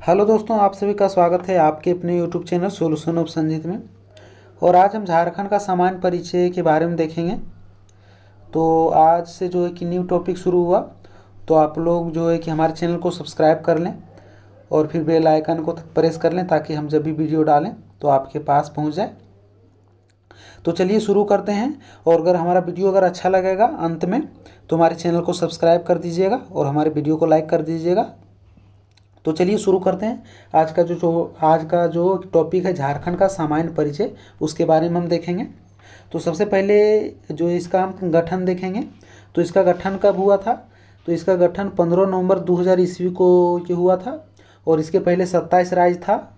Hello दोस्तों, आप सभी का स्वागत है आपके अपने YouTube channel solution of Sanjeet में। और आज हम झारखंड का सामान्य परिचय के बारे में देखेंगे। तो आज से जो है कि न्यू टॉपिक शुरू हुआ, तो आप लोग जो है कि हमारे चैनल को सब्सक्राइब कर लें और फिर बेल आइकन को प्रेस कर लें ताकि हम जब भी वीडियो डालें तो आपके पास पहुंच जाए। तो चलिए शुरू करते हैं। और अगर हमारा वीडियो अगर अच्छा लगेगा अंत में तो हमारे चैनल को सब्सक्राइब कर दीजिएगा और हमारे वीडियो को लाइक कर दीजिएगा। तो चलिए शुरू करते हैं। आज का जो टॉपिक है झारखंड का सामान्य परिचय, उसके बारे में हम देखेंगे। तो सबसे पहले जो इसका हम गठन देखेंगे। तो इसका गठन कब हुआ था? तो इसका गठन 15 नवंबर 2000 ईस्वी को हुआ था। और इसके पहले 27 राज्य था।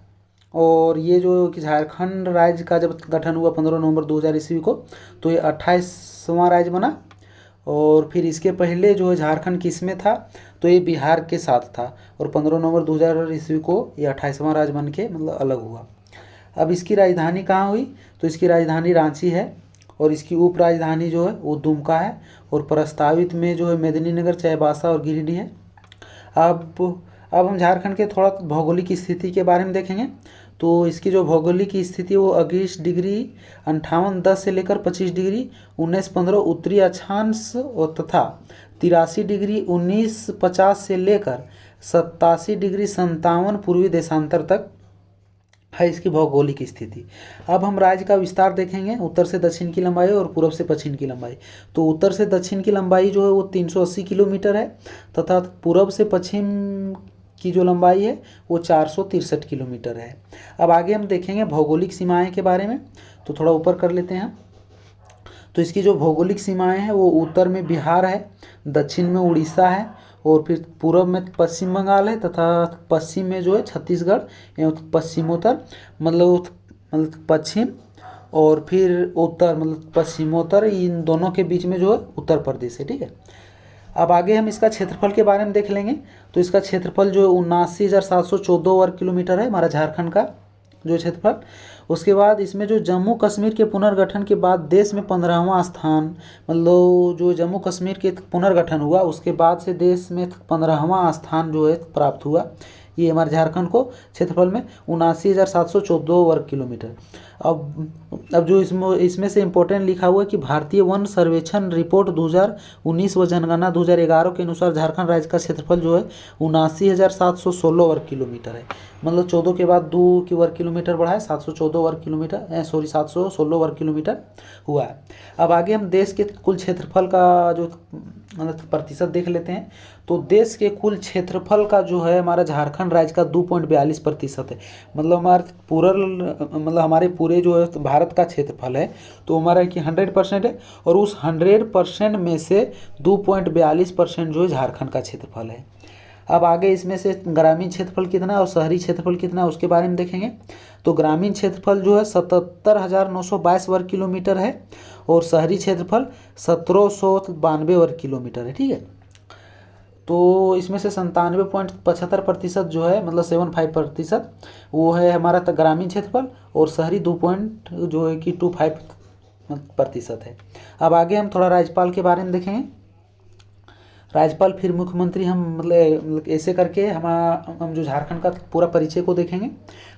और ये जो कि झारखंड राज्य का जब गठन हुआ 15 नवंबर 2000 ईस्वी को, तो ये 28वां राज्य बना। और फिर इसके पहले जो है झारखंड किस में था? तो ये बिहार के साथ था। और 15 नवंबर 2000 ईस्वी को ये 28वां राज्य बन के अलग हुआ। अब इसकी राजधानी कहाँ हुई? तो इसकी राजधानी रांची है। और इसकी उप राजधानी जो है वो दुमका है। और प्रस्तावित में जो है मेदिनीनगर, चाईबासा और गिरिडीह है। अब हम झारखंड के थोड़ा भौगोलिक स्थिति के बारे में देखेंगे। तो इसकी जो भौगोलिक स्थिति वो 21 डिग्री 58-10 से लेकर 25 डिग्री 19-15 उत्तरी अक्षांश और तथा 83 डिग्री 19-50 से लेकर 87 डिग्री 57 पूर्वी देशांतर तक है इसकी भौगोलिक स्थिति। अब हम राज्य का विस्तार देखेंगे, उत्तर से दक्षिण की लंबाई और पूर्व से पश्चिम की लंबाई। तो उत्तर से दक्षिण की लंबाई जो है वो 380 किलोमीटर है तथा पूर्व से पश्चिम की जो लंबाई है वो 463 किलोमीटर है। अब आगे हम देखेंगे भौगोलिक सीमाएं के बारे में। तो थोड़ा ऊपर कर लेते हैं। तो इसकी जो भौगोलिक सीमाएं हैं वो उत्तर में बिहार है, दक्षिण में उड़ीसा है, और फिर पूर्व में पश्चिम बंगाल है तथा पश्चिम में जो है छत्तीसगढ़ एवं पश्चिमोत्तर पश्चिम, और फिर उत्तर पश्चिमोत्तर, इन दोनों के बीच में जो है उत्तर प्रदेश है। ठीक है। अब आगे हम इसका क्षेत्रफल के बारे में देख लेंगे। तो इसका क्षेत्रफल जो है 79,714 वर्ग किलोमीटर है हमारा झारखंड का जो क्षेत्रफल। उसके बाद इसमें जो जम्मू कश्मीर के पुनर्गठन के बाद देश में 15वां स्थान, जो जम्मू कश्मीर के पुनर्गठन हुआ उसके बाद से देश में 15वां स्थान जो है प्राप्त हुआ। ये हमारे झारखंड को क्षेत्रफल में 79,714 वर्ग किलोमीटर। अब जो इसमें से इम्पोर्टेंट लिखा हुआ है कि भारतीय वन सर्वेक्षण रिपोर्ट 2019 व जनगणना 2011 के अनुसार झारखंड राज्य का क्षेत्रफल जो है 79,716 वर्ग किलोमीटर है। 14 के बाद 2 की वर्ग किलोमीटर बढ़ा है, 714 वर्ग किलोमीटर 716 वर्ग किलोमीटर हुआ है। अब आगे हम देश के कुल क्षेत्रफल का जो प्रतिशत देख लेते हैं। तो देश के कुल क्षेत्रफल का जो है हमारा झारखंड राज्य का 2.42% है। हमारे पूरे जो है भारत का क्षेत्रफल है तो हमारा कि 100% है। और उस 100% में से 2.42% जो है झारखंड का क्षेत्रफल है। अब आगे इसमें से ग्रामीण क्षेत्रफल कितना और शहरी क्षेत्रफल कितना उसके बारे में देखेंगे। तो ग्रामीण क्षेत्रफल जो है 77,922 वर्ग किलोमीटर है और शहरी क्षेत्रफल 1792 वर्ग किलोमीटर है। ठीक है। तो इसमें से 97.75% जो है 75% वो है हमारा ग्रामीण क्षेत्रफल, और शहरी 2.25% है। अब आगे हम थोड़ा राज्यपाल के बारे में देखेंगे। राज्यपाल फिर मुख्यमंत्री, हम ऐसे करके हम जो झारखंड का पूरा परिचय को देखेंगे।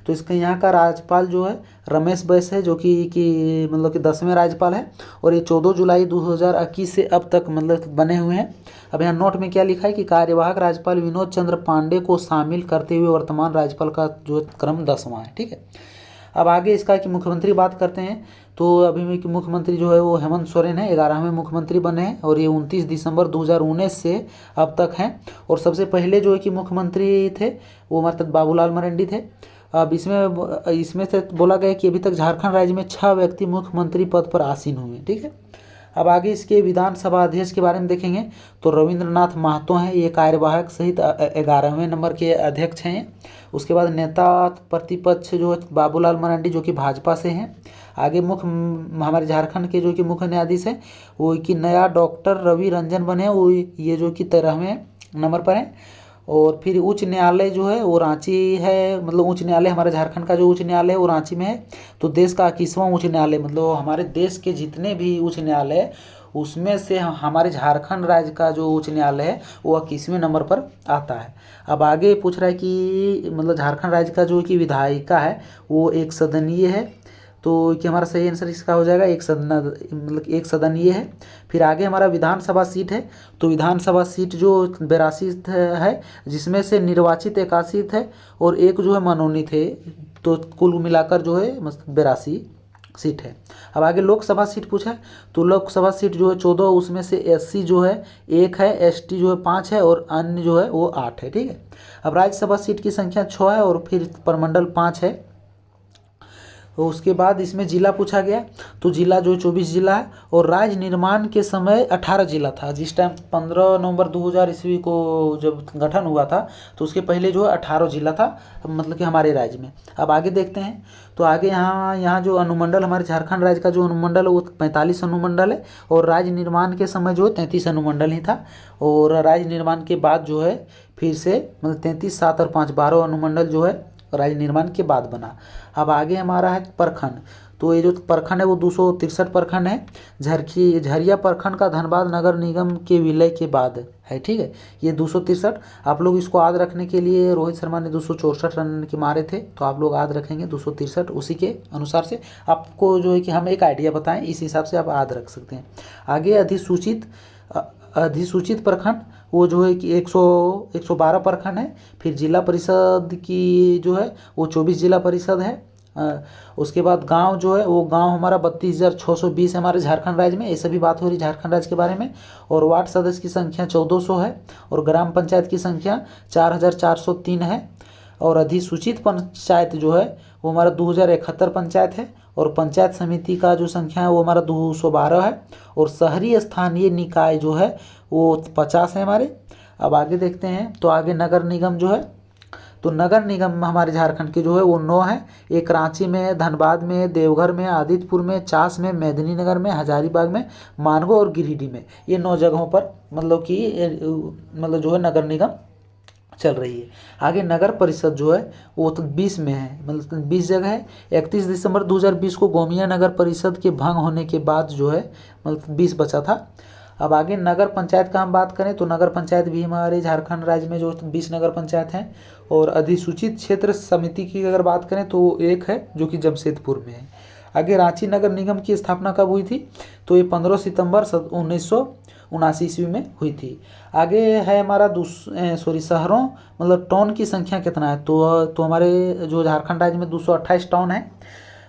तो इसका यहाँ का राज्यपाल जो है रमेश बैस है, जो कि 10वें राज्यपाल है। और ये 14 जुलाई 2021 से अब तक बने हुए हैं। अब यहाँ नोट में क्या लिखा है कि कार्यवाहक राज्यपाल विनोद चंद्र पांडे को शामिल करते हुए वर्तमान राज्यपाल का जो क्रम 10वां है। ठीक है। अब आगे इसका कि मुख्यमंत्री बात करते हैं। तो अभी में कि मुख्यमंत्री जो है वो हेमंत सोरेन है, 11वें मुख्यमंत्री बने हैं और ये 29 दिसंबर 2019 से अब तक हैं। और सबसे पहले जो है कि मुख्यमंत्री थे वो बाबूलाल मरांडी थे। अब इसमें से बोला गया कि अभी तक झारखंड राज्य में 6 व्यक्ति मुख्यमंत्री पद पर आसीन हुए। ठीक है। अब आगे इसके विधानसभा अध्यक्ष के बारे में देखेंगे। तो रविंद्रनाथ महतो हैं, ये कार्यवाहक सहित 11वें नंबर के अध्यक्ष हैं। उसके बाद नेता प्रतिपक्ष जो है बाबूलाल मरांडी, जो कि भाजपा से हैं। आगे हमारे झारखंड के जो कि मुख्य न्यायाधीश हैं वो कि नया डॉक्टर रवि रंजन बने, वो ये जो कि 13वें नंबर पर हैं। और फिर उच्च न्यायालय जो है वो रांची है, उच्च न्यायालय हमारे झारखंड का जो उच्च न्यायालय है वो रांची में है। तो देश का 21वां उच्च न्यायालय, हमारे देश के जितने भी उच्च न्यायालय उसमें से हमारे झारखंड राज्य का जो उच्च न्यायालय है वो 21वें नंबर पर आता है। अब आगे पूछ रहा है कि मतलब झारखंड राज्य का जो कि विधायिका है वो एक सदनीय है, तो कि हमारा सही आंसर इसका हो जाएगा एक सदन, मतलब एक सदनीय है। फिर आगे हमारा विधानसभा सीट है, तो विधानसभा सीट जो 82 है, जिसमें से निर्वाचित 81 है और एक जो है मनोनीत है, तो कुल मिलाकर जो है 82 सीट है। अब आगे लोकसभा सीट पूछा है, तो लोकसभा सीट जो है 14, उसमें से एससी जो है 1 है, एसटी जो है 5 है और अन्य जो है वो 8 है, ठीक है। अब राज्यसभा सीट की संख्या 6 है और फिर प्रमंडल 5 है। तो उसके बाद इसमें जिला पूछा गया, तो जिला जो 24 जिला है और राज्य निर्माण के समय 18 जिला था। जिस टाइम 15 नवंबर 2000 ईस्वी को जब गठन हुआ था तो उसके पहले जो है 18 जिला था, मतलब कि हमारे राज्य में। अब आगे देखते हैं, तो आगे यहाँ जो अनुमंडल हमारे झारखंड राज्य का जो अनुमंडल है वो 45 अनुमंडल है और राज्य निर्माण के समय जो है 33 अनुमंडल ही था। और राज्य निर्माण के बाद जो है फिर से मतलब 33, 7 और 5 12 अनुमंडल जो है राज्य निर्माण के बाद बना। अब आगे हमारा है प्रखंड, तो ये जो प्रखंड है वो 263 प्रखंड है। झरिया प्रखंड का धनबाद नगर निगम के विलय के बाद है, ठीक है। ये 263, आप लोग इसको याद रखने के लिए रोहित शर्मा ने 264 रन के मारे थे, तो आप लोग याद रखेंगे 263, उसी के अनुसार से आपको जो है कि हम एक आइडिया बताएं, इस हिसाब से आप याद रख सकते हैं। आगे अधिसूचित प्रखंड वो जो है कि 112 प्रखंड है। फिर जिला परिषद की जो है वो 24 जिला परिषद है। उसके बाद गांव जो है वो गांव हमारा 32,620 है हमारे झारखंड राज्य में। ये सभी बात हो रही झारखंड राज्य के बारे में। और वार्ड सदस्य की संख्या 1400 है और ग्राम पंचायत की संख्या 4403 है। और अधिसूचित पंचायत जो है वो हमारा 2071 पंचायत है। और पंचायत समिति का जो संख्या है वो हमारा 212 है। और शहरी स्थानीय निकाय जो है वो 50 है हमारे। अब आगे देखते हैं, तो आगे नगर निगम जो है, तो नगर निगम हमारे झारखंड के जो है वो 9 है। एक रांची में, धनबाद में, देवघर में, आदितपुर में, चास में, मेदिनीनगर में, हजारीबाग में, मानगो और गिरिडीह में, ये 9 जगहों पर मतलब जो है नगर निगम चल रही है। आगे नगर परिषद जो है वो तो 20 में है, मतलब 20 जगह है। 31 दिसंबर 2020 को गोमिया नगर परिषद के भंग होने के बाद जो है मतलब 20 बचा था। अब आगे नगर पंचायत का हम बात करें, तो नगर पंचायत भी हमारे झारखंड राज्य में जो 20 नगर पंचायत हैं। और अधिसूचित क्षेत्र समिति की अगर बात करें तो एक है जो कि जमशेदपुर में है। आगे रांची नगर निगम की स्थापना कब हुई थी, तो ये 15 सितंबर 1979 ईस्वी में हुई थी। आगे है हमारा शहरों मतलब टाउन की संख्या कितना है, तो हमारे जो झारखंड राज्य में 228 टाउन है।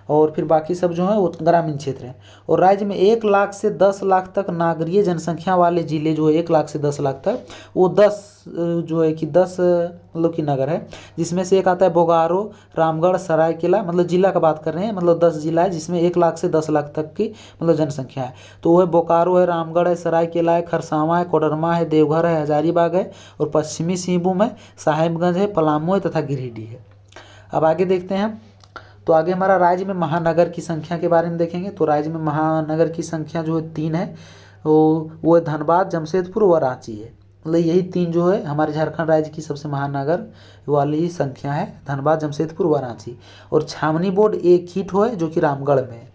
और फिर बाकी सब जो है वो ग्रामीण क्षेत्र है। और राज्य में 1 लाख से 10 लाख तक नागरिक जनसंख्या वाले जिले जो है 1 लाख से 10 लाख तक, वो 10 जो है कि 10 मतलब कि नगर है। जिसमें से एक आता है बोकारो, रामगढ़, सरायकेला, मतलब जिला का बात कर रहे हैं, मतलब 10 जिला है जिसमें 1 लाख से 10 लाख तक की मतलब जनसंख्या है। तो वो है बोकारो है, रामगढ़ है, सरायकेला है, खरसावां है, कोडरमा है, देवघर है, हजारीबाग है और पश्चिमी सिंहभूम है, साहेबगंज है, पलामू है तथा गिरिडीह है। अब आगे देखते हैं, तो आगे हमारा राज्य में महानगर की संख्या के बारे में देखेंगे। तो राज्य में महानगर की संख्या जो है 3 है, वो है धनबाद, जमशेदपुर व रांची है। मतलब यही 3 जो है हमारे झारखंड राज्य की सबसे महानगर वाली संख्या है, धनबाद, जमशेदपुर व रांची। और छावनी बोर्ड एक ही ठो है जो कि रामगढ़ में है।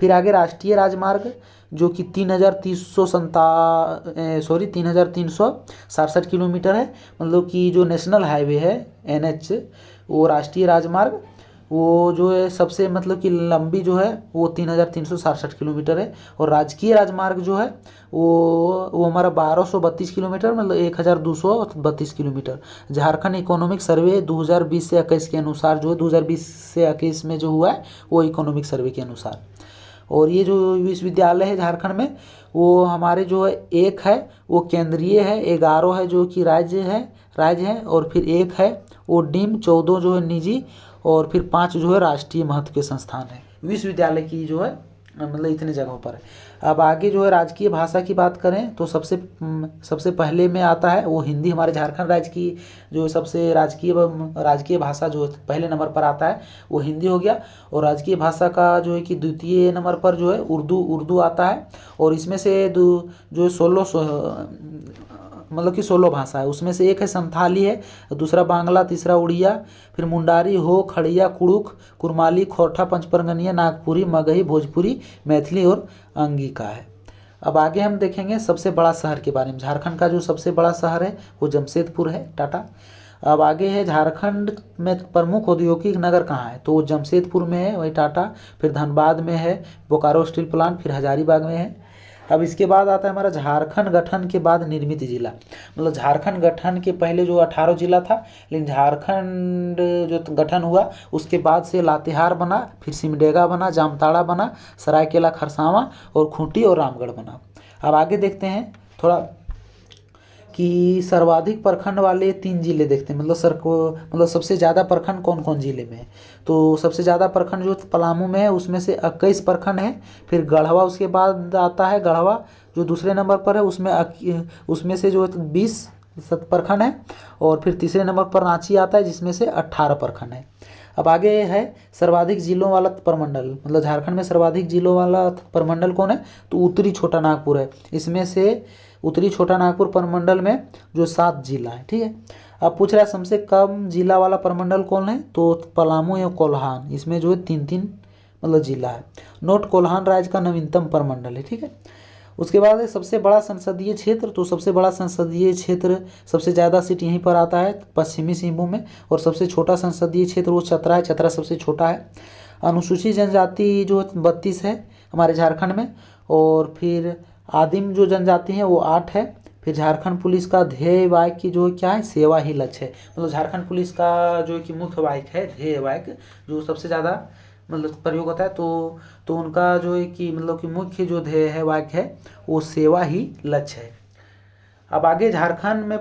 फिर आगे राष्ट्रीय राजमार्ग जो कि 3,367 किलोमीटर है, मतलब कि जो नेशनल हाईवे है NH, वो राष्ट्रीय राजमार्ग वो जो है सबसे मतलब कि लंबी जो है वो 3,367 किलोमीटर है। और राजकीय राजमार्ग जो है वो हमारा 1232 किलोमीटर, मतलब 1,232 किलोमीटर। झारखंड इकोनॉमिक सर्वे 2020 से 21 के अनुसार जो है 2020 से 21 में जो हुआ है वो इकोनॉमिक सर्वे के अनुसार। और ये जो विश्वविद्यालय है झारखंड में वो हमारे जो है एक है वो केंद्रीय है, 11 है जो कि राज्य है और फिर एक है वो डीम, 14 जो है निजी और फिर 5 जो है राष्ट्रीय महत्व के संस्थान है। विश्वविद्यालय की जो है मतलब इतने जगहों पर है। अब आगे जो है राजकीय भाषा की बात करें तो सबसे पहले में आता है वो हिंदी। हमारे झारखंड राज्य की जो सबसे राजकीय भाषा जो पहले नंबर पर आता है वो हिंदी हो गया। और राजकीय भाषा का जो है कि द्वितीय नंबर पर जो है उर्दू आता है। और इसमें से जो 16 भाषा है, उसमें से एक है संथाली है, दूसरा बांग्ला, तीसरा उड़िया, फिर मुंडारी, हो, खड़िया, कुड़ुख, कुरमाली, खोरठा, पंचपरगनिया, नागपुरी, मगही, भोजपुरी, मैथिली और अंगिका है। अब आगे हम देखेंगे सबसे बड़ा शहर के बारे में। झारखंड का जो सबसे बड़ा शहर है वो जमशेदपुर है, टाटा। अब आगे है झारखंड में प्रमुख औद्योगिक नगर कहाँ है, तो वो जमशेदपुर में है, वही टाटा। फिर धनबाद में है बोकारो स्टील प्लांट, फिर हजारीबाग में है। अब इसके बाद आता है हमारा झारखंड गठन के बाद निर्मित जिला। मतलब झारखंड गठन के पहले जो 18 जिला था, लेकिन झारखंड जो गठन हुआ उसके बाद से लातेहार बना, फिर सिमडेगा बना, जामताड़ा बना, सरायकेला खरसावां और खूंटी और रामगढ़ बना। अब आगे देखते हैं थोड़ा कि सर्वाधिक प्रखंड वाले 3 जिले देखते हैं। मतलब सबसे ज़्यादा प्रखंड कौन कौन जिले में है, तो सबसे ज़्यादा प्रखंड जो पलामू में है उसमें से 21 प्रखंड है। फिर गढ़वा उसके बाद आता है, गढ़वा जो दूसरे नंबर पर है, उसमें से जो 20 प्रखंड है। और फिर तीसरे नंबर पर रांची आता है जिसमें से 18 प्रखंड है। अब आगे है सर्वाधिक जिलों वाला प्रमंडल। मतलब झारखंड में सर्वाधिक जिलों वाला प्रमंडल कौन है, तो उत्तरी छोटा नागपुर है। इसमें से उत्तरी छोटा नागपुर प्रमंडल में जो 7 जिला है, ठीक है। अब पूछ रहा है सबसे कम जिला वाला प्रमंडल कौन है, तो पलामू या कोल्हान, इसमें जो है 3 मतलब जिला है। नोट कोल्हान राज्य का नवीनतम प्रमंडल है, ठीक है। उसके बाद है सबसे बड़ा संसदीय क्षेत्र। तो सबसे बड़ा संसदीय क्षेत्र सबसे ज़्यादा सीट यहीं पर आता है पश्चिमी सिंहभूम में। और सबसे छोटा संसदीय क्षेत्र वो चतरा है, चतरा सबसे छोटा है। अनुसूचित जनजाति जो 32 है हमारे झारखंड में। और फिर आदिम जो जनजाति है वो 8 है। फिर झारखंड पुलिस का ध्येय वाक्य की जो क्या है, सेवा ही लक्ष्य है। मतलब झारखंड पुलिस का जो कि मुख्य वाक्य है, ध्येय वाक्य जो सबसे ज़्यादा मतलब प्रयोग होता है, तो उनका जो है कि मतलब कि मुख्य जो ध्येय है वाक्य है वो सेवा ही लक्ष्य है। अब आगे झारखंड में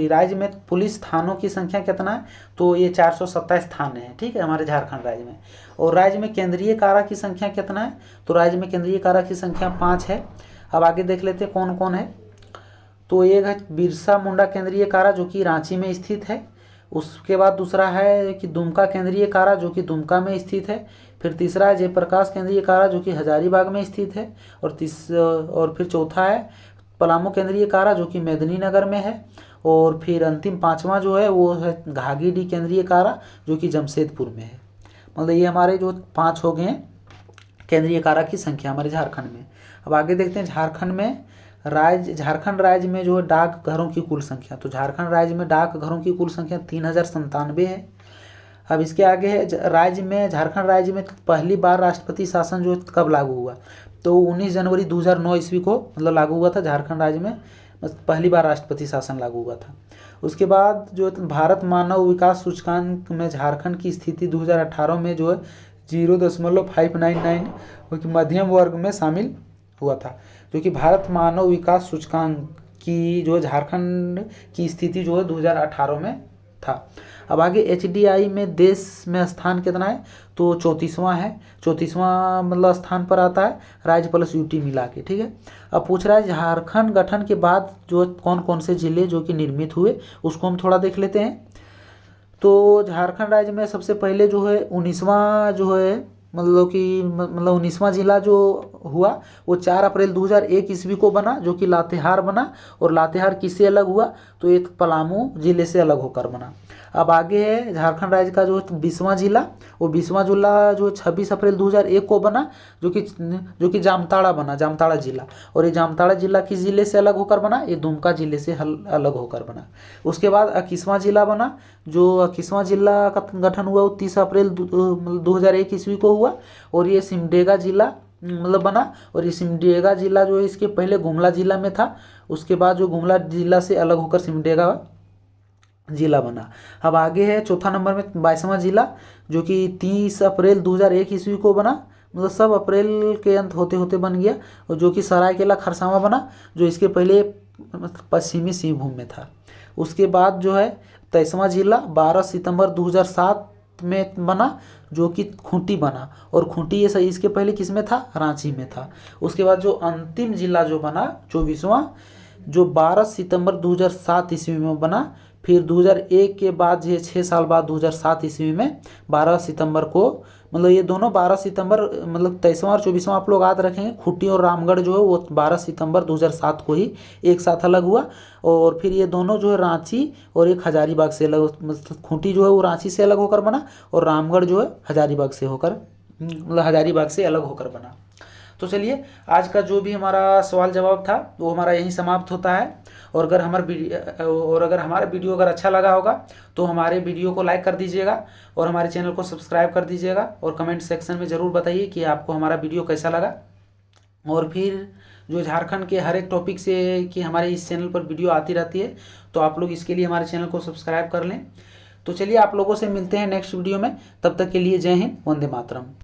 राज्य में पुलिस थानों की संख्या कितना है, तो ये 427 थाने हैं, ठीक है, हमारे झारखंड राज्य में। और राज्य में केंद्रीय कारा की संख्या कितना है, तो राज्य में केंद्रीय कारा की संख्या 5 है। अब आगे देख लेते हैं कौन कौन है। तो एक है बिरसा मुंडा केंद्रीय कारा जो कि रांची में स्थित है। उसके बाद दूसरा है कि दुमका केंद्रीय कारा जो कि दुमका में स्थित है। फिर तीसरा है जयप्रकाश केंद्रीय कारा जो कि हजारीबाग में स्थित है। और फिर चौथा है पलामू केंद्रीय कारा जो कि मेदिनीनगर में है। और फिर अंतिम 5वां जो है वो है घागीडीह केंद्रीय कारा जो कि जमशेदपुर में है। मतलब ये हमारे जो 5 हो गए हैं केंद्रीय कारा की संख्या हमारे झारखंड में। अब आगे देखते हैं झारखंड राज्य में जो है डाकघरों की कुल संख्या। तो झारखंड राज्य में डाकघरों की कुल संख्या 3097 है। अब इसके आगे है झारखंड राज्य में पहली बार राष्ट्रपति शासन जो कब लागू हुआ, तो 19 जनवरी 2009 ईस्वी को मतलब लागू हुआ था। झारखंड राज्य में पहली बार राष्ट्रपति शासन लागू हुआ था। उसके बाद जो भारत मानव विकास सूचकांक में झारखंड की स्थिति 2018 में जो है 0.599 कि मध्यम वर्ग में शामिल हुआ था, जो कि भारत मानव विकास सूचकांक की जो झारखंड की स्थिति जो है 2018 में था। अब आगे HDI में देश में स्थान कितना है, तो 34वां है। 34वां मतलब स्थान पर आता है राज्य प्लस यूटी मिला के, ठीक है। अब पूछ रहा है झारखंड गठन के बाद जो कौन कौन से जिले जो कि निर्मित हुए उसको हम थोड़ा देख लेते हैं। तो झारखंड राज्य में सबसे पहले जो है 19वां जो है मतलब 19वां जिला जो हुआ वो 4 अप्रैल 2001 ईस्वी को बना, जो कि लातेहार बना। और लातेहार किससे अलग हुआ, तो एक पलामू जिले से अलग होकर बना। अब आगे है झारखंड राज्य का जो 20वां जिला, वो 20वां जिला जो 26 अप्रैल 2001 को बना, जो कि जामताड़ा बना, जामताड़ा जिला। और ये जामताड़ा जिला किस जिले से अलग होकर बना, ये दुमका जिले से अलग होकर बना। उसके बाद 21वां जिला बना, जो 21वां जिला का गठन हुआ वो 30 अप्रैल 2001 ईस्वी को हुआ। और ये सिमडेगा जिला मतलब बना। और ये सिमडेगा जिला जो है इसके पहले गुमला जिला में था, उसके बाद जो गुमला जिला से अलग होकर सिमडेगा जिला बना। अब आगे है चौथा नंबर में 22वां जिला, जो कि 30 अप्रैल 2001 ईस्वी को बना। मतलब सब अप्रैल के अंत होते होते बन गया। और जो कि सरायकेला खरसावां बना, जो इसके पहले पश्चिमी सिंहभूम में था। उसके बाद जो है 23वां जिला 12 सितंबर 2007 में बना, जो कि खूंटी बना। और खूंटी ये सही इसके पहले किस में था, रांची में था। उसके बाद जो अंतिम जिला जो बना 24वां, जो 12 सितंबर 2007 ईस्वी में बना। फिर 2001 के बाद ये 6 साल बाद 2007 ईस्वी में 12 सितंबर को, मतलब ये दोनों 12 सितंबर मतलब 23वां और 24वां आप लोग याद रखेंगे। खूंटी और रामगढ़ जो है वो 12 सितंबर 2007 को ही एक साथ अलग हुआ। और फिर ये दोनों जो है रांची और एक हजारीबाग से अलग, मतलब खूंटी जो है वो रांची से अलग होकर बना और रामगढ़ जो है हजारीबाग से अलग होकर बना। तो चलिए आज का जो भी हमारा सवाल जवाब था वो हमारा यहीं समाप्त होता है। और अगर हमारा वीडियो अगर अच्छा लगा होगा तो हमारे वीडियो को लाइक कर दीजिएगा और हमारे चैनल को सब्सक्राइब कर दीजिएगा और कमेंट सेक्शन में ज़रूर बताइए कि आपको हमारा वीडियो कैसा लगा। और फिर जो झारखंड के हर एक टॉपिक से कि हमारे इस चैनल पर वीडियो आती रहती है, तो आप लोग इसके लिए हमारे चैनल को सब्सक्राइब कर लें। तो चलिए आप लोगों से मिलते हैं नेक्स्ट वीडियो में, तब तक के लिए जय हिंद, वंदे मातरम।